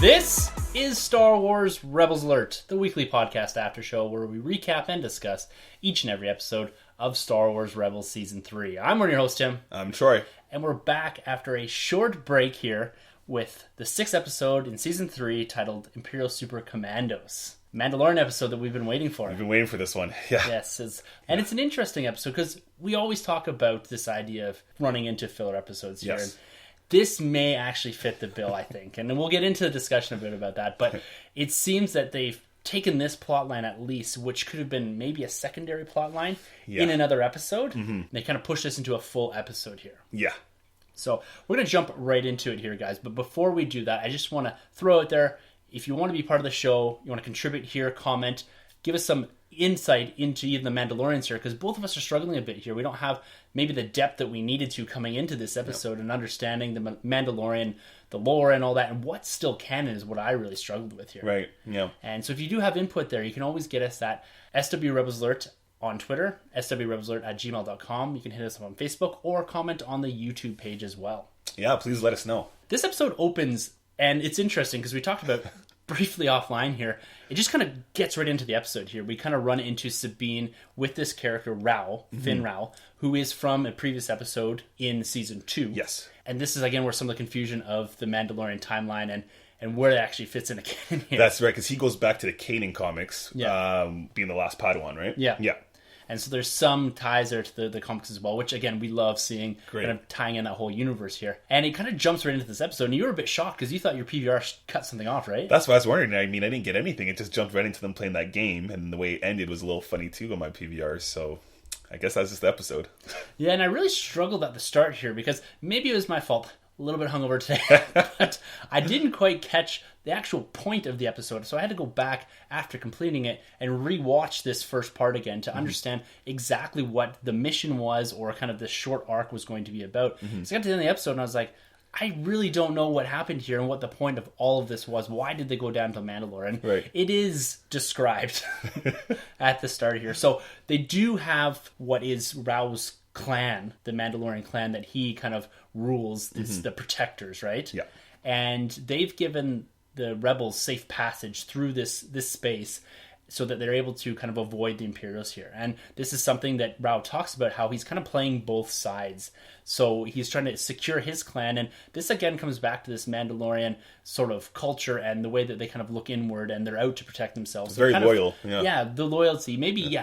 This is Star Wars Rebels Alert, the weekly podcast after show where we recap and discuss each and every episode of Star Wars Rebels Season 3. I'm one of your host, Tim. I'm Troy. And we're back after a short break here with the 6th episode in Season 3 titled Imperial Super Commandos. Mandalorian episode that we've been waiting for. We've been waiting for this one. Yeah. Yes. It's an interesting episode because we always talk about this idea of running into filler episodes here. Yes. And this may actually fit the bill, I think. And we'll get into the discussion a bit about that. But it seems that they've taken this plot line at least, which could have been maybe a secondary plot line in another episode. Mm-hmm. They kind of push this into a full episode here. Yeah. So we're going to jump right into it here, guys. But before we do that, I just want to throw out there, if you want to be part of the show, you want to contribute here, comment, give us some insight into even the Mandalorians here, because both of us are struggling a bit here. We don't have maybe the depth that we needed to coming into this episode and understanding the Mandalorian, the lore and all that, and what's still canon is what I really struggled with here. Right, yeah. And so if you do have input there, you can always get us at SW Rebels Alert on Twitter, swrebelsalert@gmail.com. You can hit us up on Facebook or comment on the YouTube page as well. Yeah, please let us know. This episode opens, and it's interesting because we talked about briefly offline here. It just kind of gets right into the episode here. We kind of run into Sabine with this character, Rao, Finn Rao, who is from a previous episode in Season 2. Yes. And this is, again, where some of the confusion of the Mandalorian timeline and where it actually fits in the canon here. That's right, because he goes back to the Kanan comics, being the last Padawan, right? Yeah. Yeah. And so there's some ties there to the comics as well, which, again, we love seeing, Great. kind of tying in that whole universe here. And it kind of jumps right into this episode, and you were a bit shocked because you thought your PVR cut something off, right? That's what I was wondering. I mean, I didn't get anything. It just jumped right into them playing that game, and the way it ended was a little funny, too, on my PVR, so I guess that's just the episode. Yeah, and I really struggled at the start here, because maybe it was my fault. A little bit hungover today, but I didn't quite catch the actual point of the episode, so I had to go back after completing it and rewatch this first part again to understand exactly what the mission was, or kind of the short arc was going to be about. So I got to the end of the episode and I was like, I really don't know what happened here and what the point of all of this was. Why did they go down to Mandalore? And right. It is described at the start here. So they do have what is Rao's clan, the Mandalorian clan that he kind of rules, the Protectors, right? Yeah. And they've given the rebels safe passage through this space so that they're able to kind of avoid the Imperials here. And this is something that Rao talks about, how he's kind of playing both sides. So he's trying to secure his clan, and this again comes back to this Mandalorian sort of culture and the way that they kind of look inward and they're out to protect themselves. Very kind loyal. Yeah, the loyalty. Maybe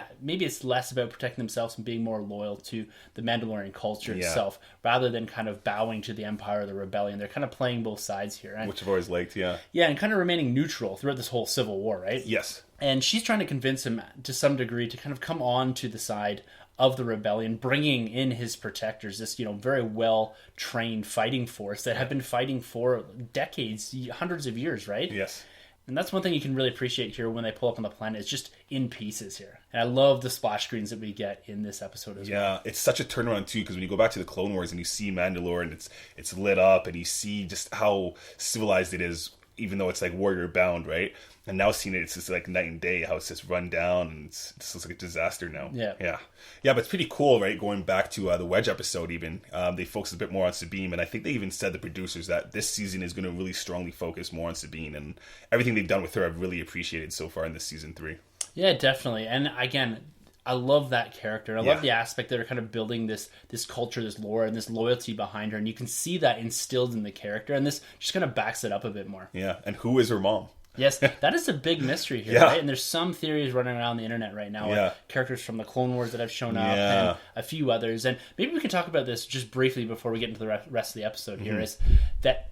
it's less about protecting themselves and being more loyal to the Mandalorian culture itself, rather than kind of bowing to the Empire or the Rebellion. They're kind of playing both sides here. And, which I've always liked, yeah. Yeah, and kind of remaining neutral throughout this whole Civil War, right? Yes. And she's trying to convince him to some degree to kind of come on to the side of the rebellion, bringing in his protectors, this very well trained fighting force that have been fighting for decades, hundreds of years, right? Yes. And that's one thing you can really appreciate here when they pull up on the planet. It's just in pieces here. And I love the splash screens that we get in this episode as well. Yeah, it's such a turnaround too, because when you go back to the Clone Wars and you see Mandalore and it's lit up and you see just how civilized it is, even though it's like warrior bound, right? And now seeing it, it's just like night and day, how it's just run down and it's just like a disaster now. Yeah, but it's pretty cool, right? Going back to the Wedge episode even, they focused a bit more on Sabine, and I think they even said, the producers, that this season is going to really strongly focus more on Sabine, and everything they've done with her I've really appreciated so far in this season 3. Yeah, definitely. And again, I love that character. I love the aspect that they're kind of building this culture, this lore, and this loyalty behind her. And you can see that instilled in the character. And this just kind of backs it up a bit more. Yeah, and who is her mom? Yes, that is a big mystery here, right? And there's some theories running around the internet right now. Like characters from the Clone Wars that have shown up and a few others. And maybe we can talk about this just briefly before we get into the rest of the episode here, is that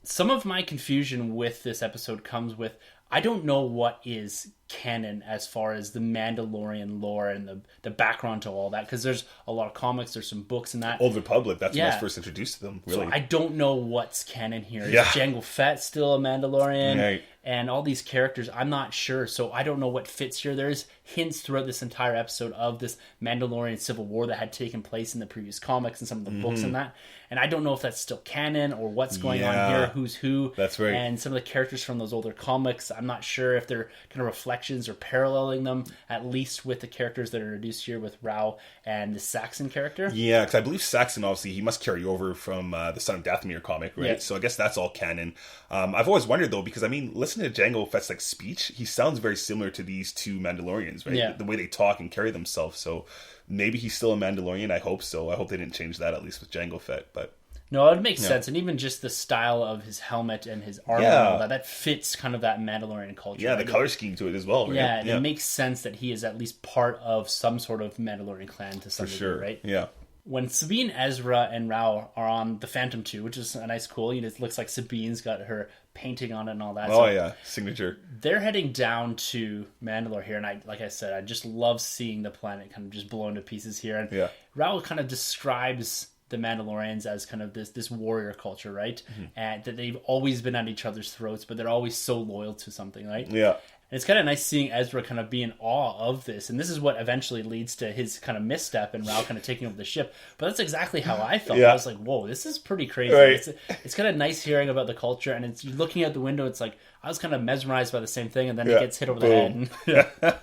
some of my confusion with this episode comes with, I don't know what is canon as far as the Mandalorian lore and the background to all that, because there's a lot of comics, there's some books and that. Old Republic, that's when I was first introduced to them, really. So I don't know what's canon here. Is Yeah. Jango Fett still a Mandalorian? Right. And all these characters, I'm not sure, so I don't know what fits here. There's hints throughout this entire episode of this Mandalorian Civil War that had taken place in the previous comics and some of the books and that. And I don't know if that's still canon or what's going on here, who's who. That's right. And some of the characters from those older comics, I'm not sure if they're kind of reflecting reflections or paralleling them, at least with the characters that are introduced here with Rao and the Saxon character. Yeah, because I believe Saxon, obviously, he must carry over from the Son of Dathomir comic, right? Yeah. So I guess that's all canon. I've always wondered, though, because, I mean, listening to Jango Fett's like speech, he sounds very similar to these two Mandalorians, right? Yeah. The way they talk and carry themselves. So maybe he's still a Mandalorian. I hope so. I hope they didn't change that, at least with Jango Fett, but... No, it makes sense. And even just the style of his helmet and his armor, and all that fits kind of that Mandalorian culture. Yeah, right? the color scheme to it as well, right? Yeah, and it makes sense that he is at least part of some sort of Mandalorian clan to some degree, right? Yeah. When Sabine, Ezra, and Rao are on the Phantom 2, which is a nice cool, it looks like Sabine's got her painting on it and all that. Oh, yeah. Signature. They're heading down to Mandalore here, and like I said, I just love seeing the planet kind of just blown to pieces here. And Rao kind of describes the Mandalorians as kind of this warrior culture, right? And that they've always been at each other's throats, but they're always so loyal to something, right? Yeah. And it's kind of nice seeing Ezra kind of be in awe of this. And this is what eventually leads to his kind of misstep and Rao kind of taking over the ship. But that's exactly how I felt. I was like, whoa, this is pretty crazy. Right. It's kind of nice hearing about the culture. And it's looking out the window, it's like, I was kind of mesmerized by the same thing. And then it gets hit over the head. And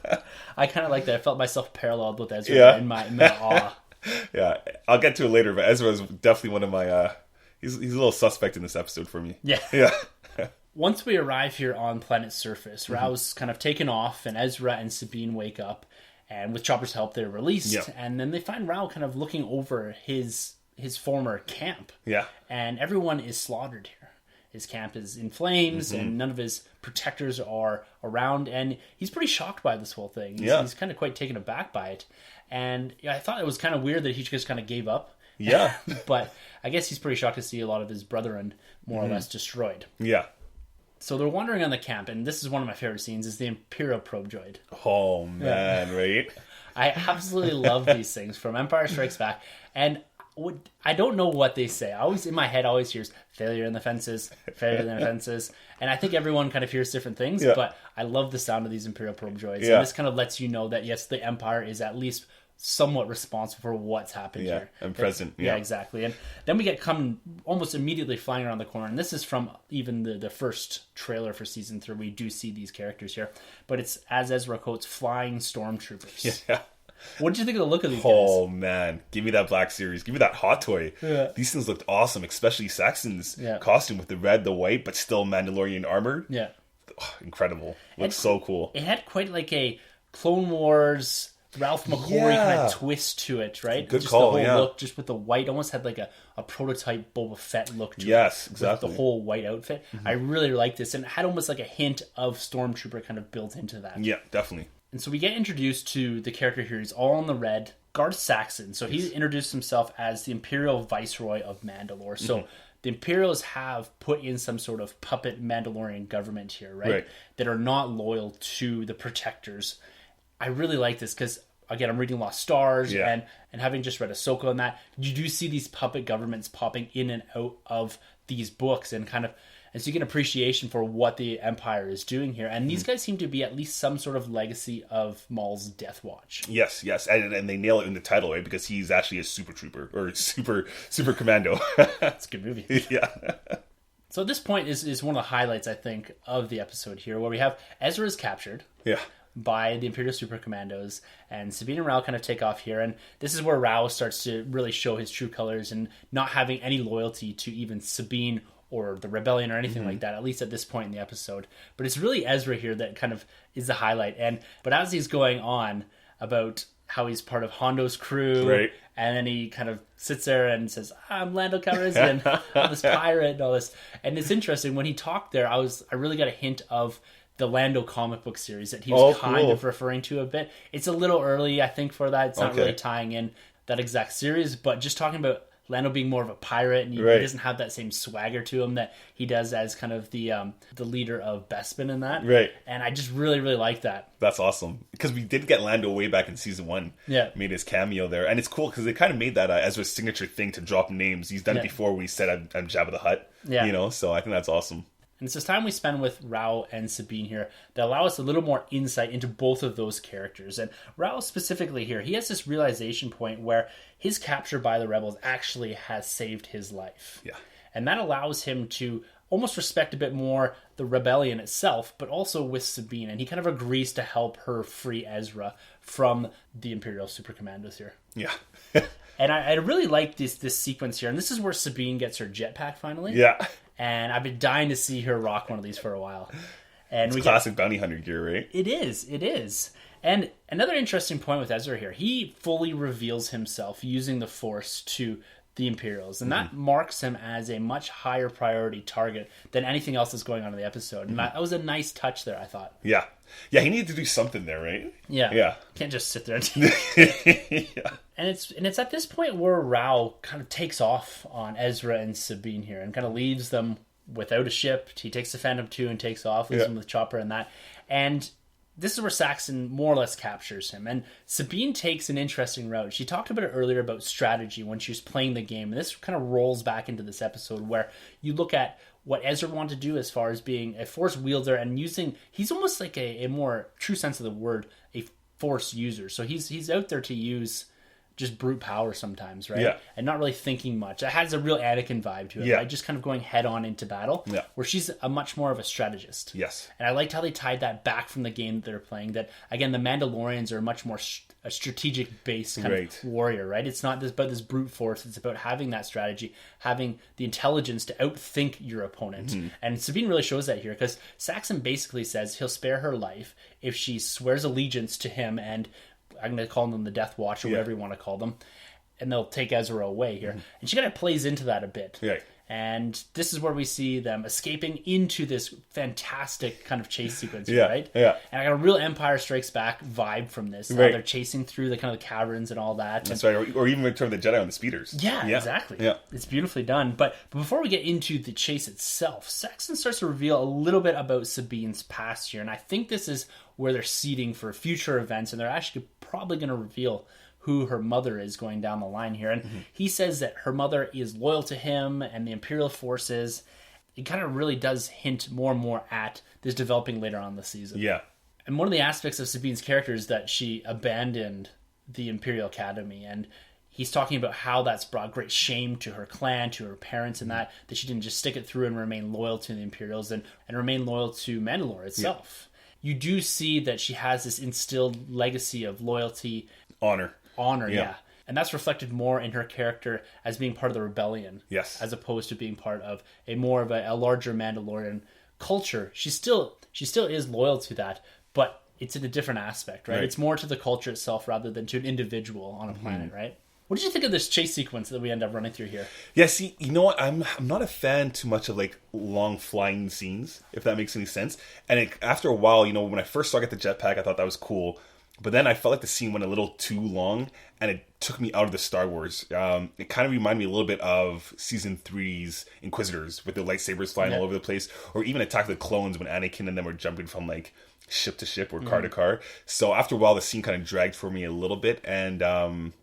I kind of like that. I felt myself paralleled with Ezra in my awe. Yeah, I'll get to it later, but Ezra is definitely one of my... he's a little suspect in this episode for me. Yeah. Once we arrive here on planet surface, Rao's kind of taken off, and Ezra and Sabine wake up, and with Chopper's help, they're released. And then they find Rao kind of looking over his former camp. Yeah. And everyone is slaughtered here. His camp is in flames, and none of his protectors are around, and he's pretty shocked by this whole thing. He's kind of quite taken aback by it. And I thought it was kind of weird that he just kind of gave up. Yeah. But I guess he's pretty shocked to see a lot of his brethren more or less destroyed. Yeah. So they're wandering on the camp, and this is one of my favorite scenes, is the Imperial probe droid. Oh, man, right? I absolutely love these things from Empire Strikes Back. And I don't know what they say. In my head, I always hears failure in the fences, failure in the fences. And I think everyone kind of hears different things, but I love the sound of these Imperial probe droids. And this kind of lets you know that, yes, the Empire is at least somewhat responsible for what's happened here. And present. Yeah, exactly. And then we get come almost immediately flying around the corner. And this is from even the first trailer for season 3. We do see these characters here. But it's, as Ezra quotes, flying stormtroopers. Yeah. What did you think of the look of these guys? Oh, man. Give me that Black Series. Give me that Hot Toy. Yeah. These things looked awesome, especially Saxon's costume with the red, the white, but still Mandalorian armor. Yeah. Oh, incredible. Looks so cool. It had quite like a Clone Wars... Ralph McQuarrie kind of twist to it, right? Good just call, the whole look, just with the white, almost had like a prototype Boba Fett look to it. Yes, exactly. With the whole white outfit. I really like this, and it had almost like a hint of Stormtrooper kind of built into that. Yeah, definitely. And so we get introduced to the character here. He's all in the red. Garth Saxon. So he introduced himself as the Imperial Viceroy of Mandalore. So the Imperials have put in some sort of puppet Mandalorian government here, right? That are not loyal to the Protectors. I really like this because, again, I'm reading Lost Stars and having just read Ahsoka on that, you do see these puppet governments popping in and out of these books and kind of, and so you get an appreciation for what the Empire is doing here. And these guys seem to be at least some sort of legacy of Maul's Death Watch. Yes. And they nail it in the title, right? Because he's actually a super trooper or super commando. It's a good movie. Yeah. So at this point is one of the highlights, I think, of the episode here, where we have Ezra is captured. Yeah. By the Imperial Super Commandos, and Sabine and Rao kind of take off here, and this is where Rao starts to really show his true colors and not having any loyalty to even Sabine or the rebellion or anything like that, at least at this point in the episode. But it's really Ezra here that kind of is the highlight. But as he's going on about how he's part of Hondo's crew, and then he kind of sits there and says, I'm Lando Calrissian, I'm this pirate and all this. And it's interesting, when he talked there, I really got a hint of the Lando comic book series that he was kind of referring to a bit. It's a little early, I think, for that. It's not really tying in that exact series, but just talking about Lando being more of a pirate, and he doesn't have that same swagger to him that he does as kind of the leader of Bespin in that. Right. And I just really, really like that. That's awesome. Because we did get Lando way back in season 1. Yeah. Made his cameo there. And it's cool because they kind of made that Ezra's signature thing to drop names. He's done it before when he said, I'm Jabba the Hutt. Yeah. You know, so I think that's awesome. And it's this time we spend with Rao and Sabine here that allow us a little more insight into both of those characters. And Rao specifically here, he has this realization point where his capture by the rebels actually has saved his life. Yeah. And that allows him to almost respect a bit more the rebellion itself, but also with Sabine. And he kind of agrees to help her free Ezra from the Imperial Super Commandos here. Yeah. And I really like this sequence here. And this is where Sabine gets her jetpack finally. Yeah. And I've been dying to see her rock one of these for a while. And it's classic bounty hunter gear, right? It is. And another interesting point with Ezra here, he fully reveals himself using the Force to the Imperials, and that marks him as a much higher priority target than anything else that's going on in the episode. And that was a nice touch there, I thought. Yeah, he needed to do something there, right? Yeah. Can't just sit there. Yeah. And it's at this point where Rao kind of takes off on Ezra and Sabine here, and kind of leaves them without a ship. He takes the Phantom 2 and takes off, leaves them with Chopper and that. And this is where Saxon more or less captures him. And Sabine takes an interesting route. She talked about it earlier about strategy when she was playing the game. And this kind of rolls back into this episode where you look at what Ezra wanted to do as far as being a Force wielder and using... He's almost like a more true sense of the word, a Force user. So he's out there to use just brute power sometimes, right? Yeah. And not really thinking much. It has a real Anakin vibe to it, Yeah. right? Just kind of going head on into battle, where she's a much more of a strategist. Yes. And I liked how they tied that back from the game that they're playing, that, again, the Mandalorians are much more a strategic-based kind of warrior, right? It's not about this brute force. It's about having that strategy, having the intelligence to outthink your opponent. Mm-hmm. And Sabine really shows that here, because Saxon basically says he'll spare her life if she swears allegiance to him, and I'm going to call them the Death Watch or whatever you want to call them, and they'll take Ezra away here. Mm-hmm. And she kind of plays into that a bit. Right. And this is where we see them escaping into this fantastic kind of chase sequence, right? Yeah. And I got a real Empire Strikes Back vibe from this. Right. They're chasing through the kind of the caverns and all that. That's right. Or even Return of the Jedi on the speeders. Yeah, exactly. Yeah. It's beautifully done. But before we get into the chase itself, Saxon starts to reveal a little bit about Sabine's past here. And I think this is where they're seeding for future events. And they're actually probably going to reveal who her mother is going down the line here. And he says that her mother is loyal to him and the Imperial forces. It kind of really does hint more and more at this developing later on in the season. Yeah. And one of the aspects of Sabine's character is that she abandoned the Imperial Academy. And he's talking about how that's brought great shame to her clan, to her parents, and that she didn't just stick it through and remain loyal to the Imperials and remain loyal to Mandalore itself. Yeah. You do see that she has this instilled legacy of loyalty. Honor, yeah. And that's reflected more in her character as being part of the rebellion. Yes. As opposed to being part of a more of a larger Mandalorian culture. She still is loyal to that, but it's in a different aspect, right? It's more to the culture itself rather than to an individual on a planet, right? What did you think of this chase sequence that we end up running through here? Yeah, see, you know what? I'm not a fan too much of like long flying scenes, if that makes any sense. And after a while, you know, when I first saw I get the jetpack, I thought that was cool. But then I felt like the scene went a little too long, and it took me out of the Star Wars. It kind of reminded me a little bit of Season 3's Inquisitors, with the lightsabers flying all over the place, or even Attack of the Clones when Anakin and them were jumping from like ship to ship or car to car. So after a while, the scene kind of dragged for me a little bit, and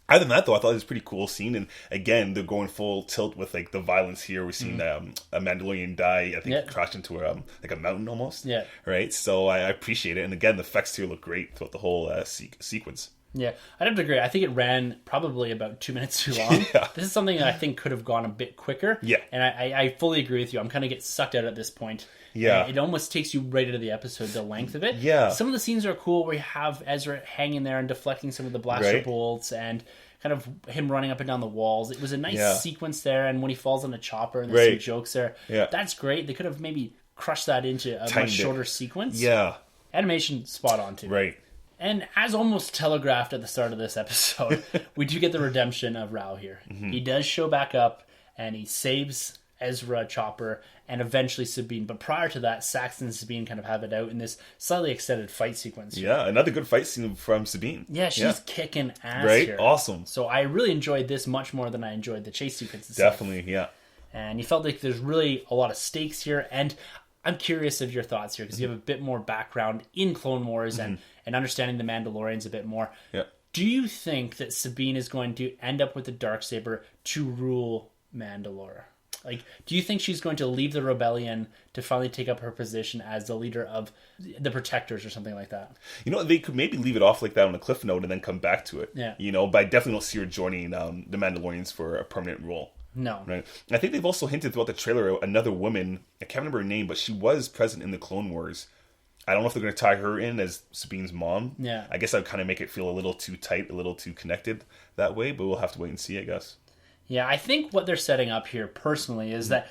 other than that, though, I thought it was a pretty cool scene. And again, they're going full tilt with like the violence here. We're seeing a Mandalorian die, I think, crash into like a mountain almost. Yeah. Right? So I appreciate it. And again, the effects here look great throughout the whole sequence. Yeah, I'd have to agree. I think it ran probably about 2 minutes too long. Yeah. This is something that I think could have gone a bit quicker. Yeah. And I fully agree with you. I'm kind of get sucked out at this point. Yeah. And it almost takes you right into the episode, the length of it. Yeah. Some of the scenes are cool where you have Ezra hanging there and deflecting some of the blaster bolts and kind of him running up and down the walls. It was a nice sequence there. And when he falls on a chopper and there's some jokes there, that's great. They could have maybe crushed that into a much shorter sequence. Yeah. Animation spot on too. Right. And as almost telegraphed at the start of this episode, we do get the redemption of Rao here. Mm-hmm. He does show back up, and he saves Ezra, Chopper, and eventually Sabine. But prior to that, Saxon and Sabine kind of have it out in this slightly extended fight sequence here. Yeah, another good fight scene from Sabine. Yeah, she's kicking ass here. Awesome. So I really enjoyed this much more than I enjoyed the chase sequence itself. Definitely, yeah. And you felt like there's really a lot of stakes here, and I'm curious of your thoughts here, because you have a bit more background in Clone Wars and understanding the Mandalorians a bit more. Yeah. Do you think that Sabine is going to end up with the Darksaber to rule Mandalore? Like, do you think she's going to leave the rebellion to finally take up her position as the leader of the Protectors or something like that? You know, they could maybe leave it off like that on a cliff note and then come back to it. Yeah. You know, but I definitely don't see her joining the Mandalorians for a permanent role. No. Right. I think they've also hinted throughout the trailer another woman. I can't remember her name, but she was present in the Clone Wars. I don't know if they're going to tie her in as Sabine's mom. Yeah. I guess that would kind of make it feel a little too tight, a little too connected that way, but we'll have to wait and see, I guess. Yeah, I think what they're setting up here personally is that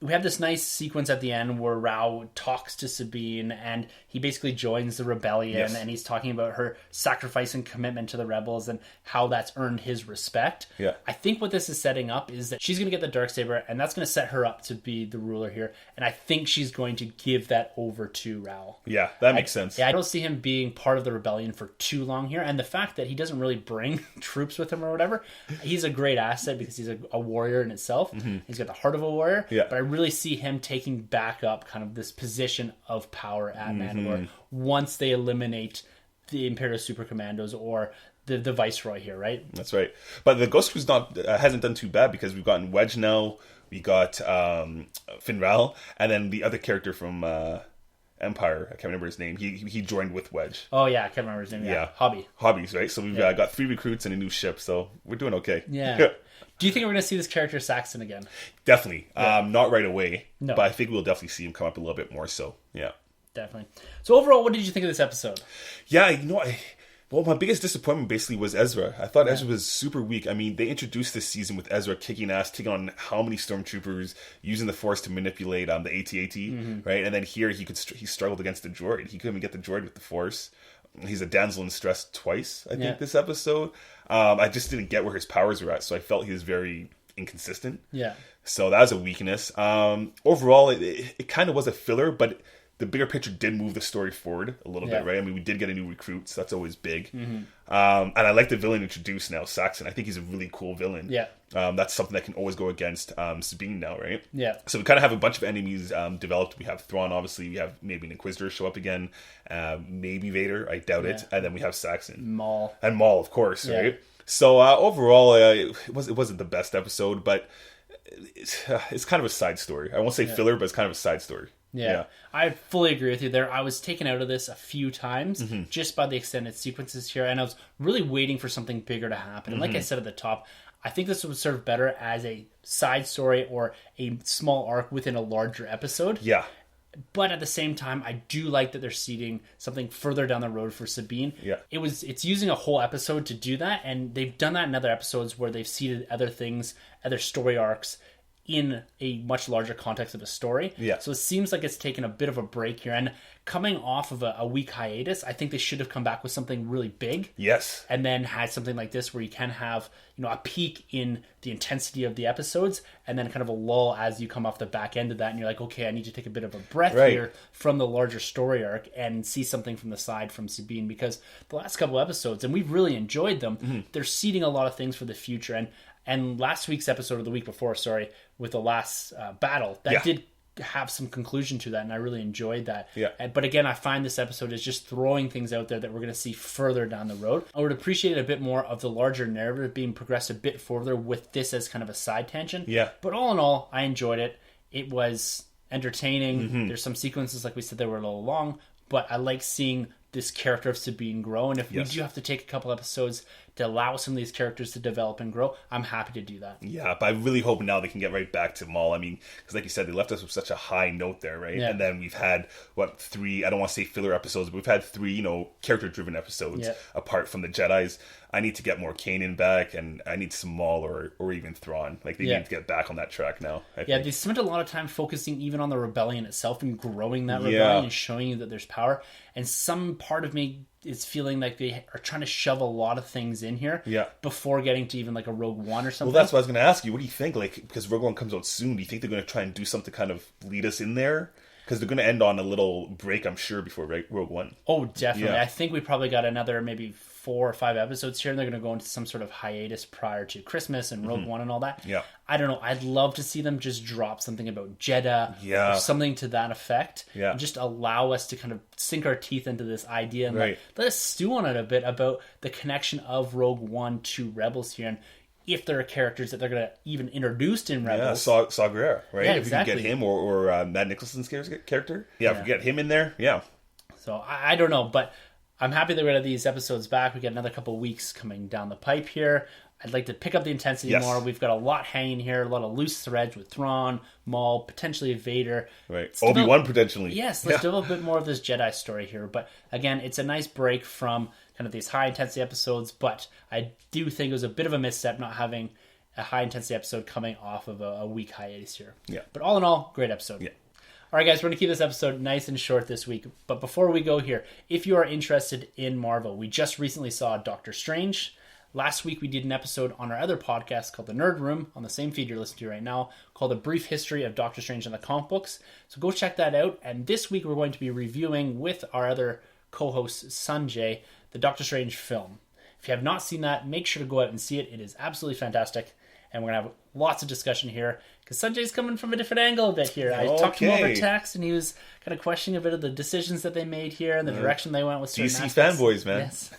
we have this nice sequence at the end where Rao talks to Sabine and he basically joins the rebellion, Yes. and he's talking about her sacrifice and commitment to the rebels and how that's earned his respect. Yeah. I think what this is setting up is that she's going to get the Darksaber, and that's going to set her up to be the ruler here. And I think she's going to give that over to Rao. Yeah, that makes sense. Yeah, I don't see him being part of the rebellion for too long here. And the fact that he doesn't really bring troops with him or whatever, he's a great asset because he's a warrior in itself. He's got the heart of a warrior. Yeah. But I really see him taking back up kind of this position of power at Mandalore once they eliminate the Imperial Super Commandos or the Viceroy here, right? That's right. But the Ghost Crew's not hasn't done too bad because we've gotten Wedge now, we got Finral, and then the other character from Empire, I can't remember his name. He joined with Wedge. Oh, yeah, I can't remember his name. Yeah. Hobbies, right? So we've got 3 recruits and a new ship, so we're doing okay. Yeah. Do you think we're going to see this character Saxon again? Definitely. Not right away, No. but I think we'll definitely see him come up a little bit more, so yeah. Definitely. So overall, what did you think of this episode? Yeah, well, my biggest disappointment basically was Ezra. I thought Ezra was super weak. I mean, they introduced this season with Ezra kicking ass, taking on how many stormtroopers, using the Force to manipulate the AT-AT, right? And then here he struggled against the droid. He couldn't even get the droid with the Force. He's a damsel in stress twice, I think, this episode. I just didn't get where his powers were at, so I felt he was very inconsistent. Yeah. So that was a weakness. Overall, it kind of was a filler, but the bigger picture did move the story forward a little bit, right? I mean, we did get a new recruit, so that's always big. And I like the villain introduced now, Saxon. I think he's a really cool villain. Yeah. That's something that can always go against Sabine now, right? Yeah. So we kind of have a bunch of enemies developed. We have Thrawn, obviously. We have maybe an Inquisitor show up again. Maybe Vader. I doubt it. And then we have Saxon. Maul. And Maul, of course, right? So overall, it wasn't the best episode, but it's kind of a side story. I won't say filler, but it's kind of a side story. Yeah, I fully agree with you there. I was taken out of this a few times just by the extended sequences here, and I was really waiting for something bigger to happen. And like I said at the top, I think this would serve better as a side story or a small arc within a larger episode. Yeah. But at the same time, I do like that they're seeding something further down the road for Sabine. Yeah. It's using a whole episode to do that, and they've done that in other episodes where they've seeded other things, other story arcs in a much larger context of a story. Yeah. So it seems like it's taken a bit of a break here. And coming off of a week hiatus, I think they should have come back with something really big. Yes. And then had something like this where you can have, a peak in the intensity of the episodes and then kind of a lull as you come off the back end of that and you're like, okay, I need to take a bit of a breath here from the larger story arc and see something from the side from Sabine, because the last couple episodes, and we've really enjoyed them, they're seeding a lot of things for the future. And last week's episode, or the week before, sorry, with the last battle, that did have some conclusion to that, and I really enjoyed that. Yeah. But again, I find this episode is just throwing things out there that we're going to see further down the road. I would appreciate a bit more of the larger narrative being progressed a bit further with this as kind of a side tangent. Yeah. But all in all, I enjoyed it. It was entertaining. There's some sequences, like we said, that were a little long, but I like seeing this character of Sabine grow. And if we do have to take a couple episodes to allow some of these characters to develop and grow, I'm happy to do that. Yeah, but I really hope now they can get right back to Maul. I mean, because like you said, they left us with such a high note there, right? Yeah. And then we've had, 3, I don't want to say filler episodes, but we've had 3, character-driven episodes apart from the Jedis. I need to get more Kanan back, and I need some Maul or even Thrawn. Like, they need to get back on that track now, I think. They spent a lot of time focusing even on the rebellion itself and growing that rebellion and showing you that there's power. And some part of me is feeling like they are trying to shove a lot of things in here before getting to even like a Rogue One or something. Well, that's what I was going to ask you. What do you think? Like, because Rogue One comes out soon, do you think they're going to try and do something to kind of lead us in there? Because they're going to end on a little break, I'm sure, before Rogue One. Oh, definitely. Yeah. I think we probably got another maybe 4 or 5 episodes here, and they're going to go into some sort of hiatus prior to Christmas and Rogue One and all that. Yeah. I don't know. I'd love to see them just drop something about Jeddah or something to that effect. Yeah. And just allow us to kind of sink our teeth into this idea and let us stew on it a bit about the connection of Rogue One to Rebels here, and if there are characters that they're going to even introduce in Rebels. Yeah, Saw Gerrera, right? Yeah, if exactly. you can get him or Matt Nicholson's character. Yeah, if we get him in there, So I don't know, but I'm happy that we have these episodes back. We got another couple of weeks coming down the pipe here. I'd like to pick up the intensity Yes. more. We've got a lot hanging here, a lot of loose threads with Thrawn, Maul, potentially Vader. Right. Let's Obi-Wan potentially. Yes, let's develop a bit more of this Jedi story here. But again, it's a nice break from kind of these high intensity episodes, but I do think it was a bit of a misstep not having a high intensity episode coming off of a week hiatus here. Yeah. But all in all, great episode. Yeah. All right, guys, we're going to keep this episode nice and short this week. But before we go here, if you are interested in Marvel, we just recently saw Doctor Strange. Last week, we did an episode on our other podcast called The Nerd Room, on the same feed you're listening to right now, called A Brief History of Doctor Strange and the Comic Books. So go check that out. And this week, we're going to be reviewing with our other co-host, Sanjay, the Doctor Strange film. If you have not seen that, make sure to go out and see it. It is absolutely fantastic. And we're going to have lots of discussion here because Sanjay's coming from a different angle a bit here. I talked to him over text and he was kind of questioning a bit of the decisions that they made here and the direction they went with certain DC aspects. fanboys, man. Yes.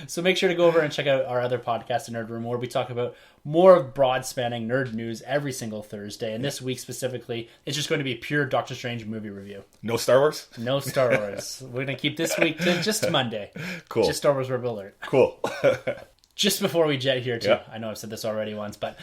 So make sure to go over and check out our other podcast, The Nerd Room, where we talk about more broad-spanning nerd news every single Thursday. And this week specifically, it's just going to be pure Doctor Strange movie review. No Star Wars? No Star Wars. We're going to keep this week to just Monday. Cool. Just Star Wars Rebel Alert. Cool. Just before we jet here, too, Yeah. I know I've said this already once, but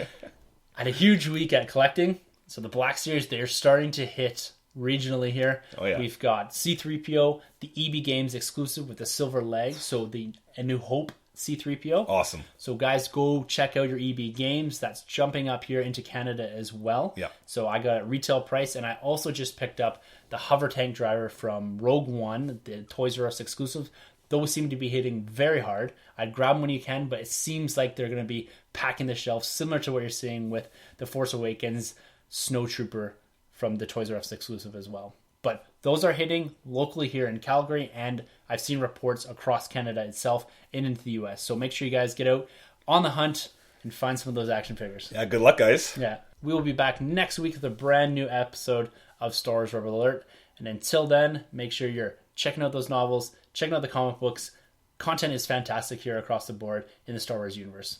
I had a huge week at collecting. So the Black Series, they're starting to hit regionally here. Oh, yeah. We've got C-3PO, the EB Games exclusive with the silver leg, so the A New Hope C-3PO. Awesome. So guys, go check out your EB Games. That's jumping up here into Canada as well. Yeah. So I got a retail price, and I also just picked up the hover tank driver from Rogue One, the Toys R Us exclusive. Those seem to be hitting very hard. I'd grab them when you can, but it seems like they're going to be packing the shelf, similar to what you're seeing with the Force Awakens Snowtrooper from the Toys R Us exclusive as well. But those are hitting locally here in Calgary, and I've seen reports across Canada itself and into the US. So make sure you guys get out on the hunt and find some of those action figures. Yeah, good luck, guys. Yeah. We will be back next week with a brand new episode of Star Wars Rebel Alert. And until then, make sure you're checking out those novels, checking out the comic books. Content is fantastic here across the board in the Star Wars universe.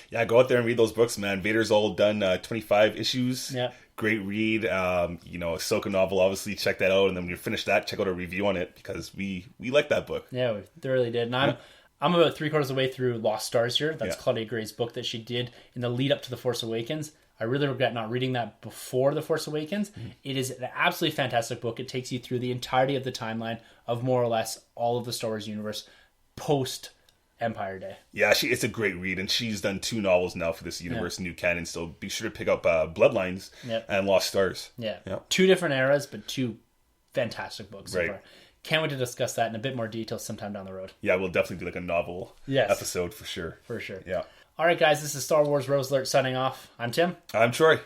Yeah, go out there and read those books, man. Vader's all done 25 issues. Yeah. Great read. Ahsoka novel, obviously, check that out. And then when you finish that, check out a review on it because we like that book. Yeah, we thoroughly did. And I'm about 3/4 of the way through Lost Stars here. That's Claudia Gray's book that she did in the lead up to The Force Awakens. I really regret not reading that before The Force Awakens. Mm-hmm. It is an absolutely fantastic book. It takes you through the entirety of the timeline of more or less all of the Star Wars universe post Empire Day. Yeah, it's a great read, and she's done 2 novels now for this universe, new canon. So be sure to pick up Bloodlines and Lost Stars. Yeah. Yep. 2 different eras, but 2 fantastic books so Right. far. Can't wait to discuss that in a bit more detail sometime down the road. Yeah, we'll definitely do like a novel episode for sure. For sure. Yeah. All right, guys, this is Star Wars Rebel Alert signing off. I'm Tim. I'm Troy.